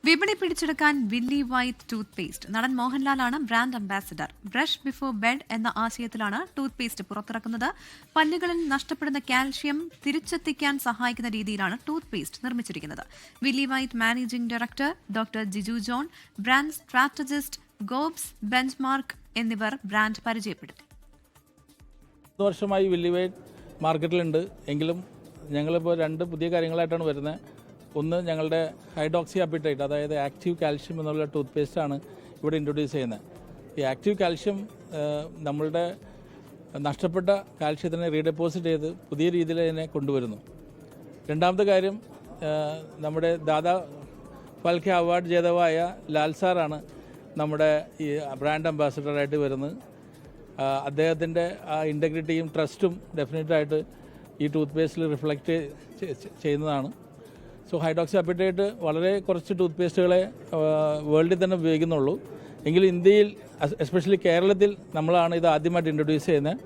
വിപണി പിടിച്ചെടുക്കാൻ Willy white toothpaste. നടൻ മോഹൻലാലാണ് brand ambassador. Brush before bed എന്ന ആശയത്തിലാണ് ടൂത്ത് പേസ്റ്റ് പുറത്തിറക്കുന്നത്. പല്ലുകളിൽ നഷ്ടപ്പെടുന്ന കാൽഷ്യം തിരിച്ചെത്തിക്കാൻ സഹായിക്കുന്ന രീതിയിലാണ് ടൂത്ത് പേസ്റ്റ് നിർമ്മിച്ചിരിക്കുന്നത്. Willy White managing director doctor Jiju John, brand strategist ഗോബ്സ് ബെഞ്ച്മാർക്ക് എന്നിവർ ബ്രാൻഡ് പരിചയപ്പെടുത്തി. വർഷമായി വില്ലി വൈറ്റ് മാർക്കറ്റിലുണ്ട്. എങ്കിലും ഞങ്ങളിപ്പോൾ രണ്ട് പുതിയ കാര്യങ്ങളായിട്ടാണ് വരുന്നത്. ഒന്ന്, ഞങ്ങളുടെ ഹൈഡ്രോക്സി അപ്പിറ്റൈറ്റ്, അതായത് ആക്റ്റീവ് കാൽഷ്യം എന്നുള്ള ടൂത്ത് പേസ്റ്റാണ് ഇവിടെ ഇൻട്രൊഡ്യൂസ് ചെയ്യുന്നത്. ഈ ആക്റ്റീവ് കാൽഷ്യം നമ്മളുടെ നഷ്ടപ്പെട്ട കാൽഷ്യത്തിനെ റീഡെപ്പോസിറ്റ് ചെയ്ത് പുതിയ രീതിയിൽ അതിനെ കൊണ്ടുവരുന്നു. രണ്ടാമത്തെ കാര്യം, നമ്മുടെ ദാദാ ഫാൽക്കെ അവാർഡ് ജേതാവായ ലാൽ സാറാണ് നമ്മുടെ ഈ ബ്രാൻഡ് അംബാസിഡറായിട്ട് വരുന്നത്. അദ്ദേഹത്തിൻ്റെ ആ ഇൻറ്റഗ്രിറ്റിയും ട്രസ്റ്റും ഡെഫിനറ്റായിട്ട് ഈ ടൂത്ത് പേസ്റ്റിൽ റിഫ്ലക്റ്റ് ചെയ്യുന്നതാണ്. സോ ഹൈഡ്രോക്സി അപ്പിറ്റൈറ്റ് വളരെ കുറച്ച് ടൂത്ത് പേസ്റ്റുകളെ വേൾഡിൽ തന്നെ ഉപയോഗിക്കുന്നുള്ളൂ. എങ്കിലും ഇന്ത്യയിൽ, എസ്പെഷ്യലി കേരളത്തിൽ, നമ്മളാണ് ഇത് ആദ്യമായിട്ട് ഇൻട്രൊഡ്യൂസ് ചെയ്യുന്നത്.